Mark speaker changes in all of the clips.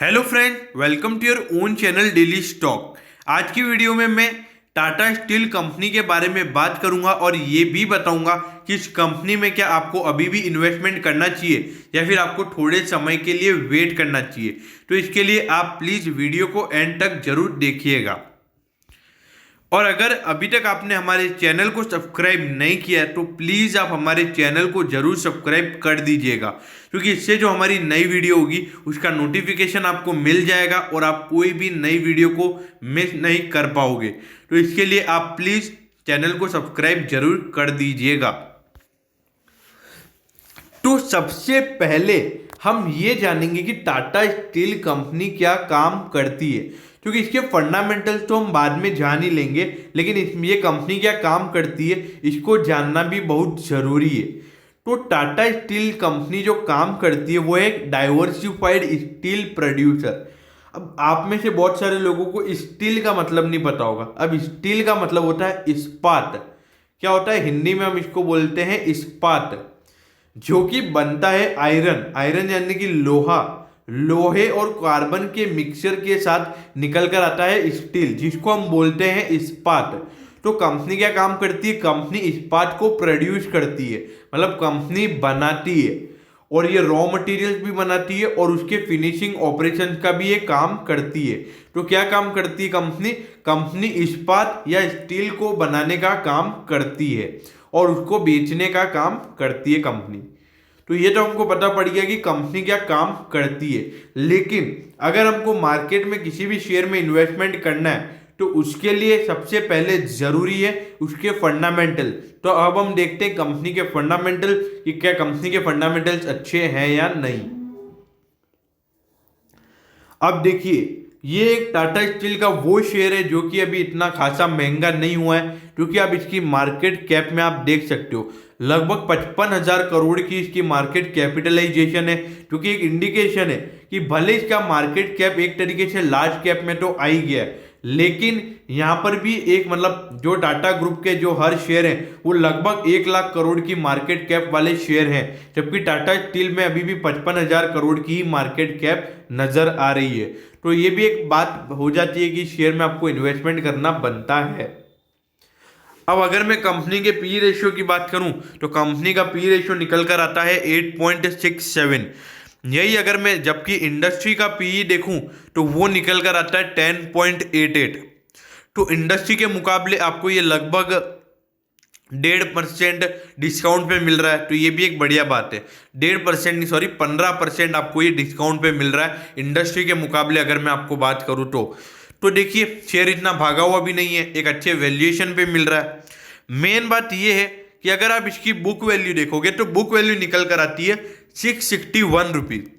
Speaker 1: Hello friend, welcome to your own channel daily stock. आज की video में मैं टाटा स्टील कंपनी के बारे में बात करूंगा और ये भी बताऊंगा कि इस कंपनी में क्या आपको अभी भी इन्वेस्टमेंट करना चाहिए या फिर आपको थोड़े समय के लिए वेट करना चाहिए। तो इसके लिए आप प्लीज़ वीडियो को एंड तक जरूर देखिएगा। और अगर अभी तक आपने हमारे चैनल को सब्सक्राइब नहीं किया है तो प्लीज़ आप हमारे चैनल को जरूर सब्सक्राइब कर दीजिएगा, क्योंकि इससे जो हमारी नई वीडियो होगी उसका नोटिफिकेशन आपको मिल जाएगा और आप कोई भी नई वीडियो को मिस नहीं कर पाओगे। तो इसके लिए आप प्लीज़ चैनल को सब्सक्राइब जरूर कर दीजिएगा। तो सबसे पहले हम ये जानेंगे कि टाटा स्टील कंपनी क्या काम करती है, क्योंकि इसके फंडामेंटल्स तो हम बाद में जान ही लेंगे, लेकिन ये कंपनी क्या काम करती है इसको जानना भी बहुत ज़रूरी है। तो टाटा स्टील कंपनी जो काम करती है वो एक डाइवर्सिफाइड स्टील प्रोड्यूसर। अब आप में से बहुत सारे लोगों को स्टील का मतलब नहीं पता होगा। अब स्टील का मतलब होता है इस्पात। क्या होता है हिंदी में हम इसको बोलते हैं इस्पात, जो कि बनता है आयरन। आयरन यानी कि लोहा, लोहे और कार्बन के मिक्सचर के साथ निकल कर आता है स्टील, जिसको हम बोलते हैं इस्पात। तो कंपनी क्या काम करती है? कंपनी इस्पात को प्रोड्यूस करती है, मतलब कंपनी बनाती है और ये रॉ मटेरियल्स भी बनाती है और उसके फिनिशिंग ऑपरेशन का भी ये काम करती है। तो क्या काम करती है कंपनी? कंपनी इस्पात या स्टील को बनाने का काम करती है और उसको बेचने का काम करती है कंपनी। तो ये तो हमको पता पड़ गया कि कंपनी क्या काम करती है। लेकिन अगर हमको मार्केट में किसी भी शेयर में इन्वेस्टमेंट करना है तो उसके लिए सबसे पहले जरूरी है उसके फंडामेंटल। तो अब हम देखते हैं कंपनी के फंडामेंटल कि क्या कंपनी के फंडामेंटल्स अच्छे हैं या नहीं। अब देखिए, ये एक टाटा स्टील का वो शेयर है जो कि अभी इतना खासा महंगा नहीं हुआ है, क्योंकि आप इसकी मार्केट कैप में आप देख सकते हो लगभग 55,000 करोड़ की इसकी मार्केट कैपिटलाइजेशन है, जो कि एक इंडिकेशन है कि भले इसका मार्केट कैप एक तरीके से लार्ज कैप में तो आ ही गया है, लेकिन यहाँ पर भी एक मतलब जो टाटा ग्रुप के जो हर शेयर हैं वो लगभग 1 लाख करोड़ की मार्केट कैप वाले शेयर हैं, जबकि टाटा स्टील में अभी भी 55,000 करोड़ की ही मार्केट कैप नजर आ रही है। तो ये भी एक बात हो जाती है कि शेयर में आपको इन्वेस्टमेंट करना बनता है। अब अगर मैं कंपनी के पी रेशियो की बात करूं तो कंपनी का पी रेशियो निकल कर आता है 8.67। यही अगर मैं जबकि इंडस्ट्री का पीई देखूं तो वो निकल कर आता है 10.88। तो इंडस्ट्री के मुकाबले आपको ये लगभग 1.5% डिस्काउंट पे मिल रहा है। तो ये भी एक बढ़िया बात है। 1.5% नहीं, सॉरी 15% आपको ये डिस्काउंट पे मिल रहा है इंडस्ट्री के मुकाबले अगर मैं आपको बात करूँ तो देखिए शेयर इतना भागा हुआ भी नहीं है, एक अच्छे वैल्यूएशन पे मिल रहा है। मेन बात ये है कि अगर आप इसकी बुक वैल्यू देखोगे तो बुक वैल्यू निकल कर आती है 661 रुपीज,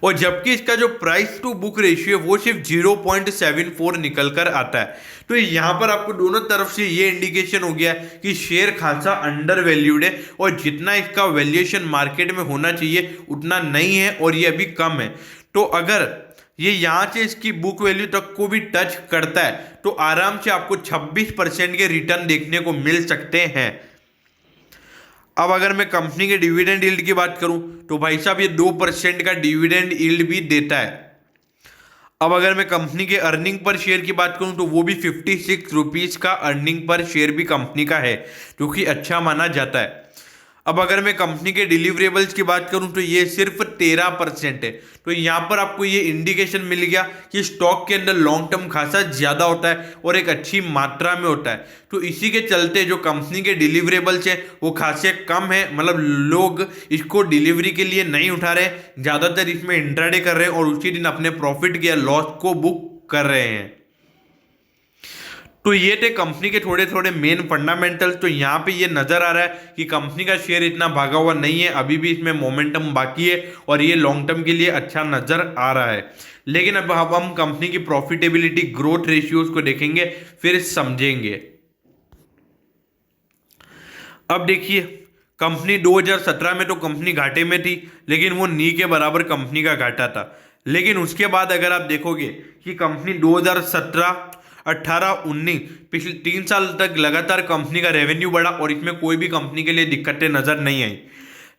Speaker 1: और जबकि इसका जो प्राइस टू बुक रेशियो है वो सिर्फ 0.74 निकल कर आता है। तो यहां पर आपको दोनों तरफ से ये इंडिकेशन हो गया कि शेयर खासा अंडर वैल्यूड है और जितना इसका वैल्यूएशन मार्केट में होना चाहिए उतना नहीं है और ये अभी कम है। तो अगर ये यहां से इसकी बुक वैल्यू तक को भी टच करता है तो आराम से आपको 26% के रिटर्न देखने को मिल सकते हैं। अब अगर मैं कंपनी के डिविडेंड यील्ड की बात करूं तो भाई साहब ये 2% का डिविडेंड यील्ड भी देता है। अब अगर मैं कंपनी के अर्निंग पर शेयर की बात करूं तो वो भी 56 रुपीज का अर्निंग पर शेयर भी कंपनी का है, जो कि अच्छा माना जाता है। अब अगर मैं कंपनी के डिलीवरेबल्स की बात करूं तो ये सिर्फ 13% है। तो यहां पर आपको ये इंडिकेशन मिल गया कि स्टॉक के अंदर लॉन्ग टर्म खासा ज्यादा होता है और एक अच्छी मात्रा में होता है। तो इसी के चलते जो कंपनी के डिलीवरेबल्स हैं वो खासे कम है, मतलब लोग इसको डिलीवरी के लिए नहीं उठा रहे, ज्यादातर इसमें इंट्राडे कर रहे हैं और उसी दिन अपने प्रॉफिट या लॉस को बुक कर रहे हैं। तो ये थे कंपनी के थोड़े थोड़े मेन फंडामेंटल्स। तो यहाँ पे ये नजर आ रहा है कि कंपनी का शेयर इतना भागा हुआ नहीं है, अभी भी इसमें मोमेंटम बाकी है और ये लॉन्ग टर्म के लिए अच्छा नजर आ रहा है। लेकिन अब हम कंपनी की प्रॉफिटेबिलिटी ग्रोथ रेशियोज को देखेंगे, फिर समझेंगे। अब देखिए, कंपनी 2017 में तो कंपनी घाटे में थी, लेकिन वो नी के बराबर कंपनी का घाटा था। लेकिन उसके बाद अगर आप देखोगे कि कंपनी 2017, 18, 19 पिछले 3 साल तक लगातार कंपनी का रेवेन्यू बढ़ा और इसमें कोई भी कंपनी के लिए दिक्कतें नजर नहीं आई।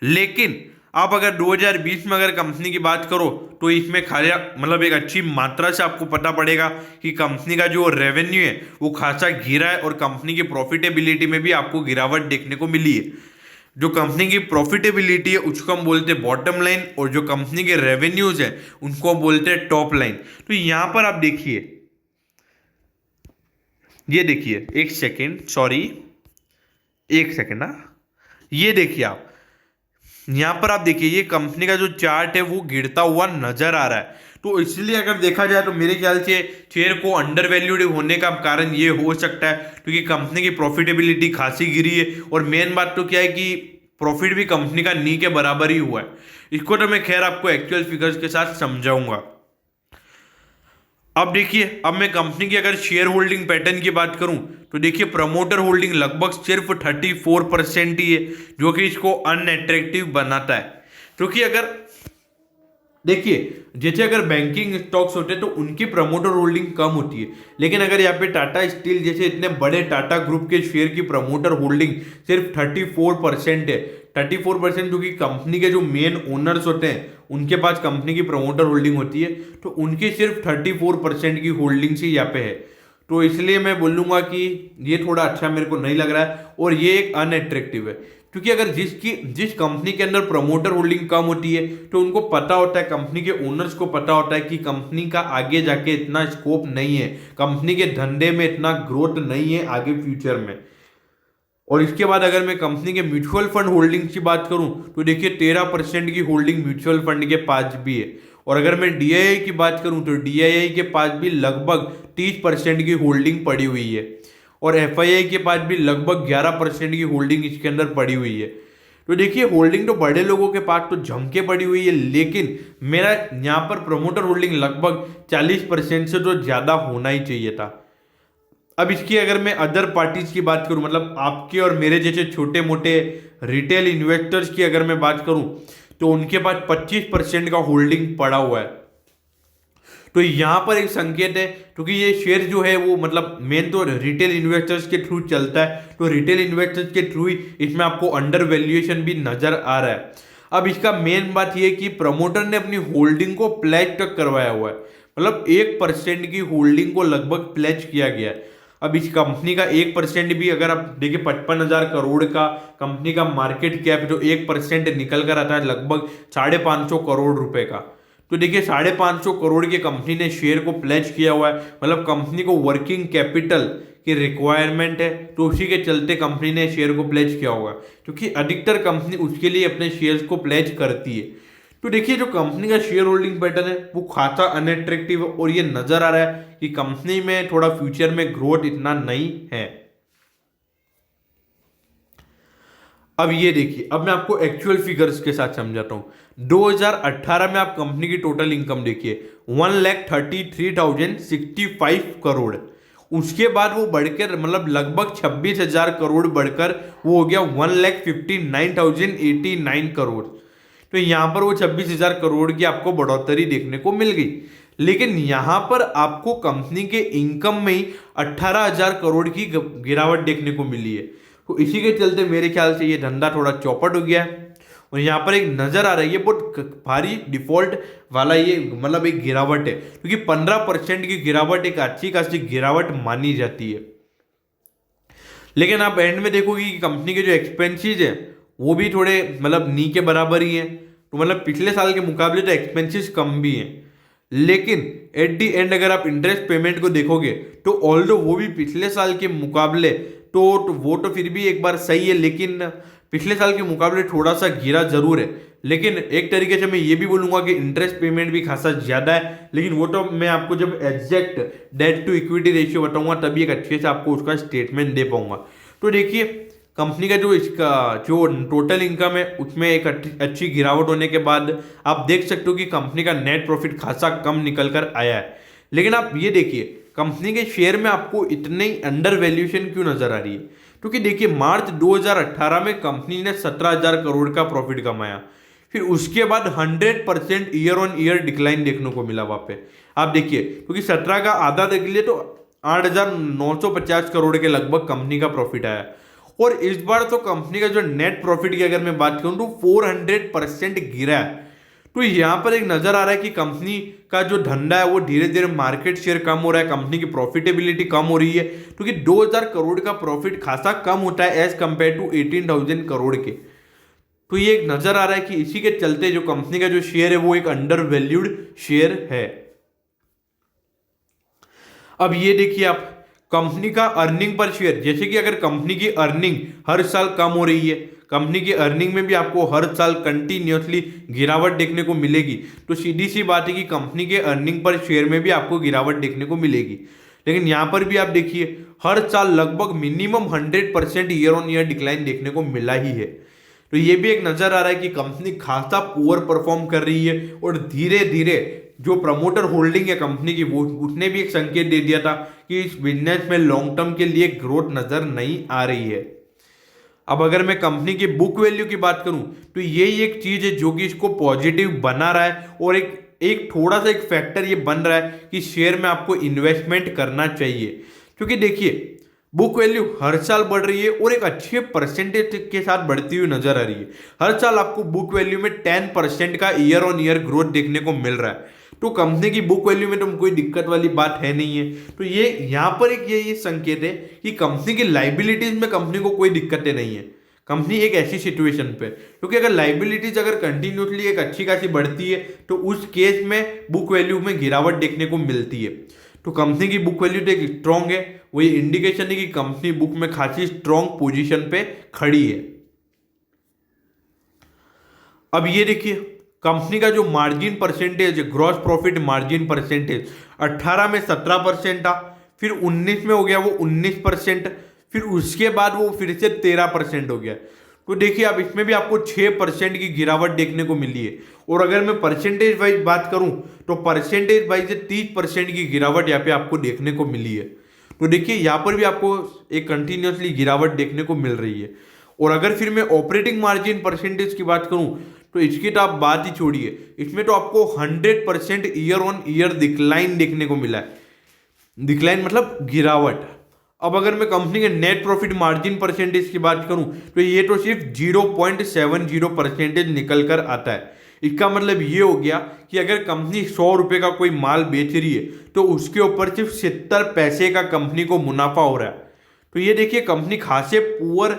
Speaker 1: लेकिन आप अगर 2020 में अगर कंपनी की बात करो तो इसमें खाया मतलब एक अच्छी मात्रा से आपको पता पड़ेगा कि कंपनी का जो रेवेन्यू है वो खासा गिरा है और कंपनी की प्रॉफिटेबिलिटी में भी आपको गिरावट देखने को मिली है। जो कंपनी की प्रॉफिटेबिलिटी है उसको हम बोलते हैं बॉटम लाइन और जो कंपनी के रेवेन्यूज है उनको हम बोलते हैं टॉप लाइन। तो यहां पर आप देखिए, ये देखिए, एक सेकेंड, सॉरी, एक सेकेंड ना, ये देखिए आप यहां पर आप देखिए ये कंपनी का जो चार्ट है वो गिरता हुआ नजर आ रहा है। तो इसलिए अगर देखा जाए तो मेरे ख्याल से शेयर को अंडर वैल्यूड होने का कारण ये हो सकता है क्योंकि कंपनी की प्रॉफिटेबिलिटी खासी गिरी है और मेन बात तो क्या है कि प्रॉफिट भी कंपनी का नी के बराबर ही हुआ है। इसको तो मैं खैर आपको एक्चुअल फिगर्स के साथ समझाऊंगा। अब देखिए, अब मैं कंपनी की अगर शेयर होल्डिंग पैटर्न की बात करूं तो देखिए प्रमोटर होल्डिंग लगभग सिर्फ 34% ही है, जो कि इसको अनअट्रैक्टिव बनाता है। क्योंकि अगर देखिए जैसे अगर बैंकिंग स्टॉक्स होते हैं तो उनकी प्रमोटर होल्डिंग कम होती है, लेकिन अगर यहाँ पे टाटा स्टील जैसे इतने बड़े टाटा ग्रुप के शेयर की प्रमोटर होल्डिंग सिर्फ 34% है। 34% जो कि कंपनी के जो मेन ओनर्स होते हैं उनके पास कंपनी की प्रमोटर होल्डिंग होती है, तो उनकी सिर्फ 34% की होल्डिंग ही यहाँ पे है। तो इसलिए मैं बोलूंगा कि ये थोड़ा अच्छा मेरे को नहीं लग रहा है और ये एक अनअट्रैक्टिव है। क्योंकि अगर जिस कंपनी के अंदर प्रमोटर होल्डिंग कम होती है तो उनको पता होता है, कंपनी के ओनर्स को पता होता है कि कंपनी का आगे जाके इतना स्कोप नहीं है, कंपनी के धंधे में इतना ग्रोथ नहीं है आगे फ्यूचर में। और इसके बाद अगर मैं कंपनी के म्यूचुअल फंड होल्डिंग की बात करूं तो देखिए 13% की होल्डिंग म्यूचुअल फंड के पास भी है। और अगर मैं डीआईआई की बात करूं तो डीआईआई के पास भी लगभग 30% की होल्डिंग पड़ी हुई है और एफआईआई के पास भी लगभग 11% की होल्डिंग इसके अंदर पड़ी हुई है। तो देखिए होल्डिंग तो बड़े लोगों के पास तो जम के पड़ी हुई है, लेकिन मेरा यहाँ पर प्रमोटर होल्डिंग लगभग 40% से तो ज़्यादा होना ही चाहिए था। अब इसकी अगर मैं अदर पार्टीज की बात करूं, मतलब आपके और मेरे जैसे छोटे मोटे रिटेल इन्वेस्टर्स की अगर मैं बात करूं तो उनके पास 25% का होल्डिंग पड़ा हुआ है। तो यहां पर एक संकेत है क्योंकि ये शेयर जो है वो मतलब मेन तो रिटेल इन्वेस्टर्स के थ्रू चलता है, तो रिटेल इन्वेस्टर्स के थ्रू ही इसमें आपको अंडर वैल्यूएशन भी नजर आ रहा है। अब इसका मेन बात ये कि प्रमोटर ने अपनी होल्डिंग को प्लेज तक करवाया हुआ है, मतलब 1% की होल्डिंग को लगभग प्लेज किया गया है। अब इस कंपनी का 1% भी अगर आप देखिए 55,000 करोड़ का कंपनी का मार्केट कैप, जो 1% निकल कर आता है लगभग 550 करोड़ रुपए का। तो देखिए 550 करोड़ की कंपनी ने शेयर को प्लेज किया हुआ है, मतलब कंपनी को वर्किंग कैपिटल की रिक्वायरमेंट है, तो उसी के चलते कंपनी ने शेयर को प्लेज किया होगा, क्योंकि अधिकतर कंपनी उसके लिए अपने शेयर्स को प्लेज करती है। तो देखिए जो कंपनी का शेयर होल्डिंग पैटर्न है वो खासा अनअट्रैक्टिव है और ये नजर आ रहा है कि कंपनी में थोड़ा फ्यूचर में ग्रोथ इतना नहीं है। अब ये देखिए, अब मैं आपको एक्चुअल फिगर्स के साथ समझाता हूं। 2018 में आप कंपनी की टोटल इनकम देखिए 1,33,065 करोड़। उसके बाद वो बढ़कर मतलब लगभग 26,000 करोड़ बढ़कर वो हो गया 1,59,089 करोड़। तो यहां पर वो 26,000 करोड़ की आपको बढ़ोतरी देखने को मिल गई, लेकिन यहां पर आपको कंपनी के इनकम में ही 18,000 करोड़ की गिरावट देखने को मिली है। तो इसी के चलते मेरे ख्याल से ये धंधा थोड़ा चौपट हो गया है और यहाँ पर एक नजर आ रही है बहुत भारी डिफॉल्ट वाला ये मतलब एक गिरावट है, क्योंकि 15% की गिरावट एक अच्छी खासी गिरावट मानी जाती है। लेकिन आप एंड में देखोगे कि कंपनी के जो एक्सपेंसेस है वो भी थोड़े मतलब नी के बराबर ही है, तो मतलब पिछले साल के मुकाबले तो एक्सपेंसेस कम भी हैं। लेकिन एट दी एंड अगर आप इंटरेस्ट पेमेंट को देखोगे तो ऑल्दो वो भी पिछले साल के मुकाबले तो वो तो फिर भी एक बार सही है, लेकिन पिछले साल के मुकाबले थोड़ा सा गिरा जरूर है। लेकिन एक तरीके से मैं ये भी बोलूंगा कि इंटरेस्ट पेमेंट भी खासा ज्यादा है, लेकिन वो तो मैं आपको जब exact debt to equity ratio बताऊंगा तभी एक अच्छे से आपको उसका स्टेटमेंट दे पाऊंगा। तो देखिए कंपनी का जो टोटल इनकम है उसमें एक अच्छी गिरावट होने के बाद आप देख सकते हो कि कंपनी का नेट प्रॉफिट खासा कम निकल कर आया है। लेकिन आप ये देखिए कंपनी के शेयर में आपको इतनी अंडर वैल्यूएशन क्यों नजर आ रही है, क्योंकि देखिए मार्च 2018 में कंपनी ने 17,000 करोड़ का प्रॉफिट कमाया, फिर उसके बाद 100% ईयर ऑन ईयर डिक्लाइन देखने को मिला वहां पे। आप देखिए क्योंकि 17 का आधा देख लिए तो 8,950 करोड़ के लगभग कंपनी का प्रॉफिट आया और इस बार तो कंपनी का जो नेट प्रॉफिट की अगर मैं बात करूं तो 400% गिरा है। तो यहाँ पर एक नजर आ रहा है कि कंपनी का जो धंधा है वो धीरे धीरे मार्केट शेयर कम हो रहा है, कंपनी की प्रॉफिटेबिलिटी कम हो रही है, क्योंकि 2000 करोड़ का प्रॉफिट खासा कम होता है एज कंपेयर टू 18,000 करोड़ के। तो ये एक नजर आ रहा है कि इसी के चलते जो कंपनी का जो शेयर है वो एक अंडर वैल्यूड शेयर है। अब ये देखिए आप कंपनी का अर्निंग पर शेयर, जैसे कि अगर कंपनी की अर्निंग हर साल कम हो रही है, कंपनी की अर्निंग में भी आपको हर साल कंटिन्यूसली गिरावट देखने को मिलेगी, तो सीधी सी बात है कि कंपनी के अर्निंग पर शेयर में भी आपको गिरावट देखने को मिलेगी। लेकिन यहां पर भी आप देखिए हर साल लगभग minimum 100% year on year decline देखने को मिला ही है। तो ये भी एक नजर आ रहा है कि कंपनी खासा पुअर परफॉर्म कर रही है, और धीरे धीरे जो प्रमोटर होल्डिंग है कंपनी की वो उसने भी एक संकेत दे दिया था कि इस बिजनेस में लॉन्ग टर्म के लिए ग्रोथ नजर नहीं आ रही है। अब अगर मैं कंपनी की बुक वैल्यू की बात करूं तो यही एक चीज है जो कि इसको पॉजिटिव बना रहा है, और एक थोड़ा सा एक फैक्टर ये बन रहा है कि शेयर में आपको इन्वेस्टमेंट करना चाहिए, क्योंकि देखिए बुक वैल्यू हर साल बढ़ रही है और एक अच्छे परसेंटेज के साथ बढ़ती हुई नजर आ रही है। हर साल आपको बुक वैल्यू में 10% का ईयर ऑन ईयर ग्रोथ देखने को मिल रहा है। तो कंपनी की बुक वैल्यू में तो कोई दिक्कत वाली बात है नहीं है। तो ये यहाँ पर एक ये संकेत है कि कंपनी की लाइबिलिटीज में कंपनी को कोई दिक्कतें नहीं है। कंपनी एक ऐसी सिचुएशन पे, क्योंकि अगर लाइबिलिटीज अगर कंटिन्यूसली एक अच्छी खासी बढ़ती है तो उस केस में बुक वैल्यू में गिरावट देखने को मिलती है। तो कंपनी की बुक वैल्यू तो एक स्ट्रॉन्ग है, वही इंडिकेशन है कि कंपनी बुक में खासी स्ट्रॉन्ग पोजीशन पे खड़ी है। अब ये देखिए कंपनी का जो मार्जिन परसेंटेज है, ग्रॉस प्रॉफिट मार्जिन परसेंटेज 18 में 17% था, फिर 19 में हो गया वो 19%, फिर उसके बाद वो फिर से 13% हो गया। तो देखिए अब इसमें भी आपको 6% की गिरावट देखने को मिली है। और अगर मैं परसेंटेज वाइज बात करूं तो परसेंटेज वाइज 30% की गिरावट यहाँ पे आपको देखने को मिली है। तो देखिए यहाँ पर भी आपको एक कंटिन्यूसली गिरावट देखने को मिल रही है। और अगर फिर मैं ऑपरेटिंग मार्जिन परसेंटेज की बात करूं तो इसकी तो आप बात ही छोड़िए, इसमें तो आपको 100% ईयर ऑन ईयर डिक्लाइन देखने को मिला है। डिक्लाइन मतलब गिरावट। अब अगर मैं कंपनी के नेट प्रॉफिट मार्जिन परसेंटेज की बात करूं तो ये तो सिर्फ 0.70% निकल कर आता है। इसका मतलब ये हो गया कि अगर कंपनी 100 रुपए का कोई माल बेच रही है तो उसके ऊपर सिर्फ 70 पैसे का कंपनी को मुनाफा हो रहा है। तो ये देखिए कंपनी खासे पुअर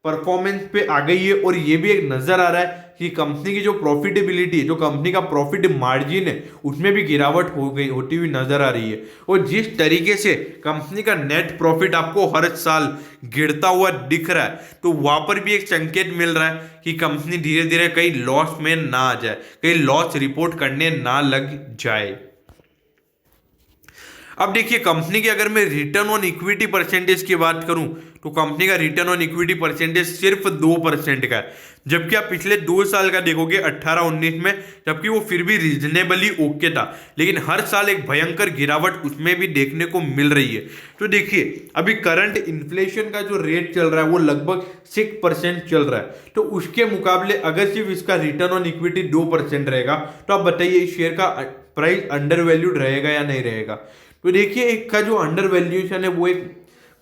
Speaker 1: परफॉर्मेंस पे आ गई है। और ये भी एक नजर आ रहा है कि कंपनी की जो प्रॉफिटेबिलिटी है, जो कंपनी का प्रॉफिट मार्जिन है, उसमें भी गिरावट हो गई होती हुई नजर आ रही है। और जिस तरीके से कंपनी का नेट प्रॉफिट आपको हर साल गिरता हुआ दिख रहा है, तो वहां पर भी एक संकेत मिल रहा है कि कंपनी धीरे धीरे कहीं लॉस में ना आ जाए, कहीं लॉस रिपोर्ट करने ना लग जाए। अब देखिए कंपनी की अगर मैं रिटर्न ऑन इक्विटी परसेंटेज की बात करूं तो कंपनी का रिटर्न ऑन इक्विटी परसेंटेज सिर्फ 2% का है, जबकि आप पिछले 2 साल का देखोगे 18-19 में, जबकि वो फिर भी रीजनेबली ओके था। लेकिन हर साल एक भयंकर गिरावट उसमें भी देखने को मिल रही है। तो देखिए अभी करंट इन्फ्लेशन का जो रेट चल रहा है वो लगभग 6% चल रहा है। तो उसके मुकाबले अगर सिर्फ इसका रिटर्न ऑन इक्विटी 2% रहेगा तो आप बताइए इस शेयर का प्राइस अंडर वैल्यूड रहेगा या नहीं रहेगा। तो देखिए एक का जो अंडर वैल्यूएशन है वो एक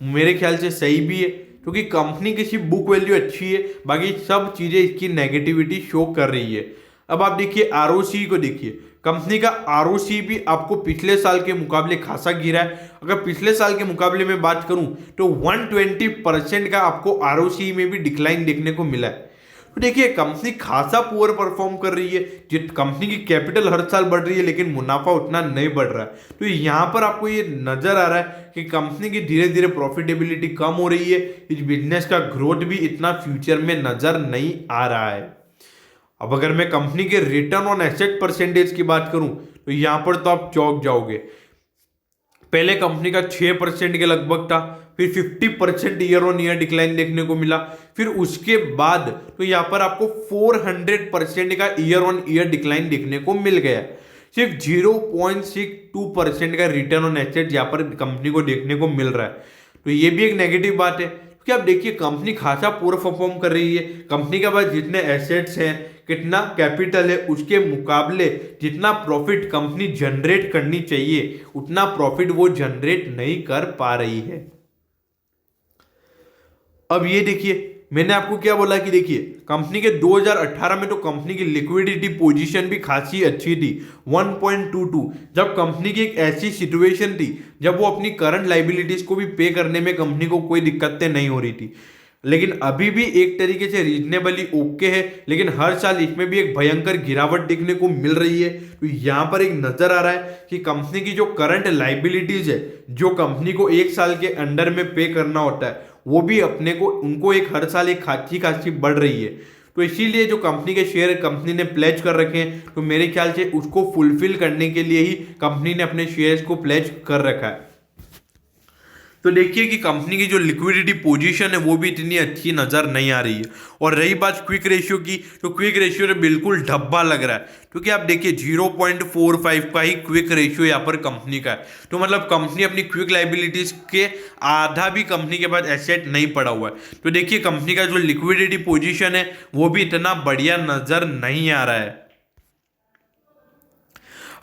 Speaker 1: मेरे ख्याल से सही भी है, क्योंकि कंपनी की सिर्फ बुक वैल्यू अच्छी है, बाकी सब चीजें इसकी नेगेटिविटी शो कर रही है। अब आप देखिए आरओसी को देखिए, कंपनी का आरओसी भी आपको पिछले साल के मुकाबले खासा गिरा है। अगर पिछले साल के मुकाबले में बात करूं तो 120% का आपको आरओसी में भी डिक्लाइन देखने को मिला है। तो देखिए कंपनी खासा पुअर परफॉर्म कर रही है, जित कंपनी की कैपिटल हर साल बढ़ रही है लेकिन मुनाफा उतना नहीं बढ़ रहा है। तो यहाँ पर आपको ये नजर आ रहा है कि कंपनी की धीरे धीरे प्रॉफिटेबिलिटी कम हो रही है, इस बिजनेस का ग्रोथ भी इतना फ्यूचर में नजर नहीं आ रहा है। अब अगर मैं कंपनी के रिटर्न ऑन एसेट परसेंटेज की बात करूं तो यहाँ पर तो आप चौंक जाओगे। पहले कंपनी का 6% के लगभग था, फिर 50% ईयर ऑन ईयर डिक्लाइन देखने को मिला, फिर उसके बाद तो यहाँ पर आपको 400% का ईयर ऑन ईयर डिक्लाइन देखने को मिल गया। सिर्फ 0.62% का रिटर्न ऑन एसेट यहाँ पर कंपनी को देखने को मिल रहा है। तो ये भी एक नेगेटिव बात है, क्योंकि आप देखिए कंपनी खासा पूरा परफॉर्म कर रही है। कंपनी के पास जितने एसेट्स हैं, कितना कैपिटल है, उसके मुकाबले जितना प्रॉफिट कंपनी जनरेट करनी चाहिए उतना प्रॉफिट वो जनरेट नहीं कर पा रही है। अब ये देखिए, मैंने आपको क्या बोला कि देखिए कंपनी के 2018 में तो कंपनी की लिक्विडिटी पोजीशन भी खासी अच्छी थी, 1.22। जब कंपनी की एक ऐसी सिचुएशन थी जब वो अपनी करंट लाइबिलिटीज को भी पे करने में कंपनी को कोई दिक्कतें नहीं हो रही थी, लेकिन अभी भी एक तरीके से रीजनेबली ओके है, लेकिन हर साल इसमें भी एक भयंकर गिरावट देखने को मिल रही है। तो यहां पर एक नजर आ रहा है कि कंपनी की जो करंट लाइबिलिटीज है, जो कंपनी को एक साल के अंडर में पे करना होता है, वो भी अपने को उनको एक हर साल एक खासी खासी बढ़ रही है। तो इसीलिए जो कंपनी के शेयर कंपनी ने प्लेज कर रखे हैं, तो मेरे ख्याल से उसको फुलफिल करने के लिए ही कंपनी ने अपने शेयर्स को प्लेज कर रखा है। तो देखिए कि कंपनी की जो लिक्विडिटी पोजीशन है वो भी इतनी अच्छी नजर नहीं आ रही है। और रही बात क्विक रेशियो की, तो क्विक रेशियो तो बिल्कुल ढब्बा लग रहा है, क्योंकि आप देखिए 0.45 का ही क्विक रेशियो यहाँ पर कंपनी का है। तो मतलब कंपनी अपनी क्विक लाइबिलिटीज के आधा भी कंपनी के पास एसेट नहीं पड़ा हुआ है। तो देखिए कंपनी का जो लिक्विडिटी पोजीशन है वो भी इतना बढ़िया नजर नहीं आ रहा है।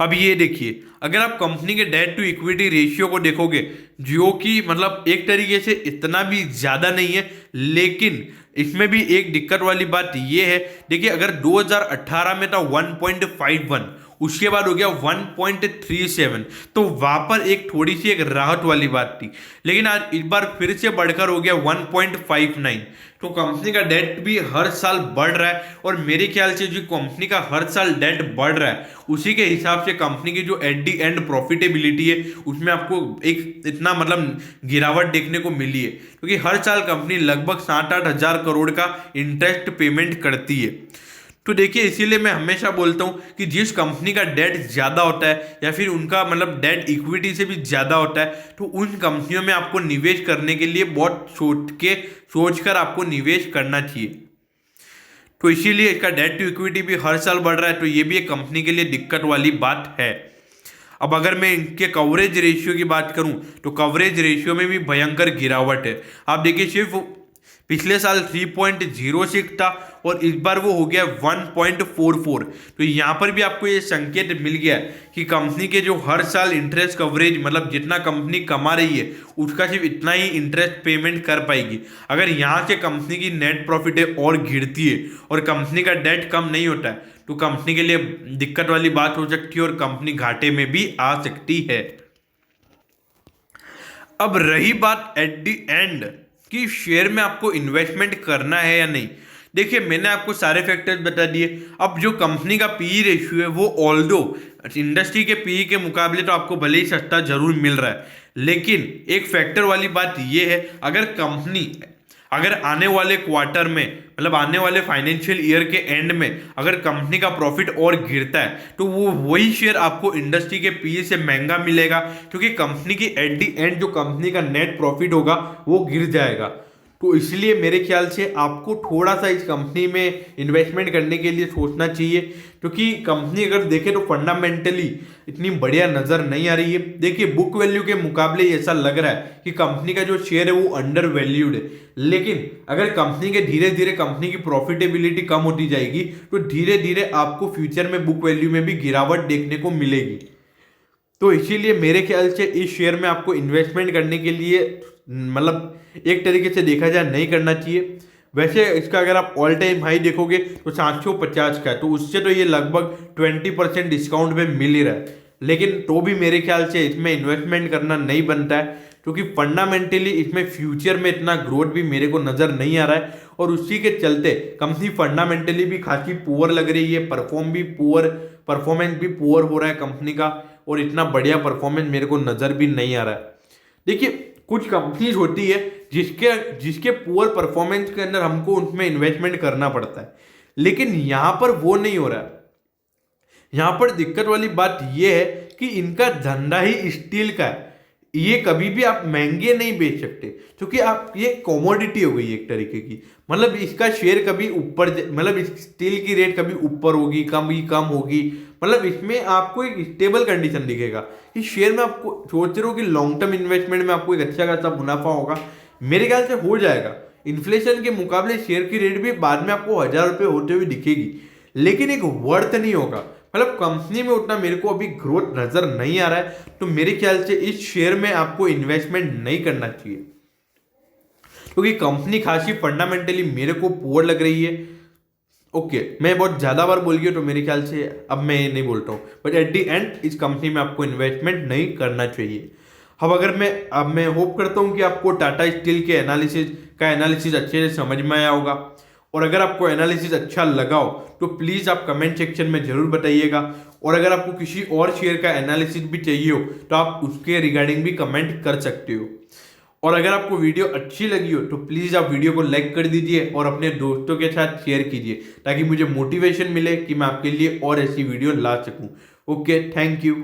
Speaker 1: अब ये देखिए, अगर आप कंपनी के डेट टू इक्विटी रेशियो को देखोगे, जो कि मतलब एक तरीके से इतना भी ज़्यादा नहीं है, लेकिन इसमें भी एक दिक्कत वाली बात ये है, देखिए अगर 2018 में था 1.51, उसके बाद हो गया 1.37, तो वहां पर एक थोड़ी सी एक राहत वाली बात थी, लेकिन आज इस बार फिर से बढ़कर हो गया 1.59। तो कंपनी का डेट भी हर साल बढ़ रहा है, और मेरे ख्याल से जो कंपनी का हर साल डेट बढ़ रहा है, उसी के हिसाब से कंपनी की जो एट दी एंड प्रॉफिटेबिलिटी है उसमें आपको एक इतना मतलब गिरावट देखने को मिली है, क्योंकि हर साल कंपनी लगभग 7-8 हजार करोड़ का इंटरेस्ट पेमेंट करती है। तो देखिए इसीलिए मैं हमेशा बोलता हूं कि जिस कंपनी का डेट ज़्यादा होता है, या फिर उनका मतलब डेट इक्विटी से भी ज़्यादा होता है, तो उन कंपनियों में आपको निवेश करने के लिए बहुत सोचकर आपको निवेश करना चाहिए। तो इसीलिए इसका डेट टू इक्विटी भी हर साल बढ़ रहा है, तो ये भी एक कंपनी के लिए दिक्कत वाली बात है। अब अगर मैं इनके कवरेज रेशियो की बात करूं, तो कवरेज रेशियो में भी भयंकर गिरावट है। आप देखिए सिर्फ पिछले साल 3.06 था, और इस बार वो हो गया 1.44। तो यहाँ पर भी आपको ये संकेत मिल गया कि कंपनी के जो हर साल इंटरेस्ट कवरेज, मतलब जितना कंपनी कमा रही है उसका सिर्फ इतना ही इंटरेस्ट पेमेंट कर पाएगी। अगर यहाँ से कंपनी की नेट प्रॉफिट है और गिरती है और कंपनी का डेट कम नहीं होता है, तो कंपनी के लिए दिक्कत वाली बात हो सकती है, और कंपनी घाटे में भी आ सकती है। अब रही बात एट दी एंड कि शेयर में आपको इन्वेस्टमेंट करना है या नहीं, देखिए मैंने आपको सारे फैक्टर्स बता दिए। अब जो कंपनी का पीई रेशियो है वो ऑल्दो इंडस्ट्री के पीई के मुकाबले तो आपको भले ही सस्ता जरूर मिल रहा है, लेकिन एक फैक्टर वाली बात ये है, अगर आने वाले क्वार्टर में, मतलब आने वाले फाइनेंशियल ईयर के एंड में अगर कंपनी का प्रॉफिट और गिरता है, तो वो वही शेयर आपको इंडस्ट्री के पीई से महंगा मिलेगा, क्योंकि कंपनी की एट दी एंड जो कंपनी का नेट प्रॉफिट होगा वो गिर जाएगा। तो इसलिए मेरे ख्याल से आपको थोड़ा सा इस कंपनी में इन्वेस्टमेंट करने के लिए सोचना चाहिए, क्योंकि कंपनी अगर देखें तो फंडामेंटली इतनी बढ़िया नज़र नहीं आ रही है। देखिए बुक वैल्यू के मुकाबले ऐसा लग रहा है कि कंपनी का जो शेयर है वो अंडर वैल्यूड है, लेकिन अगर कंपनी के धीरे धीरे कंपनी की प्रॉफिटेबिलिटी कम होती जाएगी, तो धीरे धीरे आपको फ्यूचर में बुक वैल्यू में भी गिरावट देखने को मिलेगी। तो इसीलिए मेरे ख्याल से इस शेयर में आपको इन्वेस्टमेंट करने के लिए मतलब एक तरीके से देखा जाए नहीं करना चाहिए। वैसे इसका अगर आप ऑल टाइम हाई देखोगे तो 750 का है, तो उससे तो ये लगभग 20% डिस्काउंट में मिल ही रहा है, लेकिन तो भी मेरे ख्याल से इसमें इन्वेस्टमेंट करना नहीं बनता है, क्योंकि फंडामेंटली इसमें फ्यूचर में इतना ग्रोथ भी मेरे को नज़र नहीं आ रहा है, और उसी के चलते कंपनी फंडामेंटली भी खासी पुअर लग रही है, परफॉर्मेंस भी पुअर हो रहा है कंपनी का, और इतना बढ़िया परफॉर्मेंस मेरे को नज़र भी नहीं आ रहा है। देखिए कुछ कंपनीज होती है जिसके पुअर परफॉर्मेंस के अंदर हमको उनमें इन्वेस्टमेंट करना पड़ता है, लेकिन यहाँ पर वो नहीं हो रहा है। यहाँ पर दिक्कत वाली बात ये है कि इनका धंधा ही स्टील का है, ये कभी भी आप महंगे नहीं बेच सकते, क्योंकि आप ये कॉमोडिटी हो गई एक तरीके की। मतलब इसका शेयर कभी ऊपर, मतलब स्टील की रेट कभी ऊपर होगी कभी कम होगी, मतलब इसमें आपको एक स्टेबल कंडीशन दिखेगा। इस शेयर में आपको सोच रहे हो कि लॉन्ग टर्म इन्वेस्टमेंट में आपको एक अच्छा खासा मुनाफा होगा, मेरे ख्याल से हो जाएगा। इन्फ्लेशन के मुकाबले शेयर की रेट भी बाद में आपको 1000 रुपये होते हुए दिखेगी, लेकिन एक वर्थ नहीं होगा। मतलब कंपनी में उतना मेरे को अभी ग्रोथ नजर नहीं आ रहा है, तो मेरे ख्याल से इस शेयर में आपको इन्वेस्टमेंट नहीं करना चाहिए। क्योंकि कंपनी खासी फंडामेंटली मेरे को पुअर लग रही है। ओके, मैं बहुत ज़्यादा बार बोल गया तो मेरे ख्याल से अब मैं ये नहीं बोलता हूँ, बट एट दी एंड इस कंपनी में आपको इन्वेस्टमेंट नहीं करना चाहिए। अब मैं होप करता हूँ कि आपको टाटा स्टील के एनालिसिस अच्छे से समझ में आया होगा, और अगर आपको एनालिसिस अच्छा लगा हो तो प्लीज़ आप कमेंट सेक्शन में ज़रूर बताइएगा। और अगर आपको किसी और शेयर का एनालिसिस भी चाहिए हो तो आप उसके रिगार्डिंग भी कमेंट कर सकते हो। और अगर आपको वीडियो अच्छी लगी हो तो प्लीज़ आप वीडियो को लाइक कर दीजिए और अपने दोस्तों के साथ शेयर कीजिए, ताकि मुझे मोटिवेशन मिले कि मैं आपके लिए और ऐसी वीडियो ला सकूं। Okay, thank you.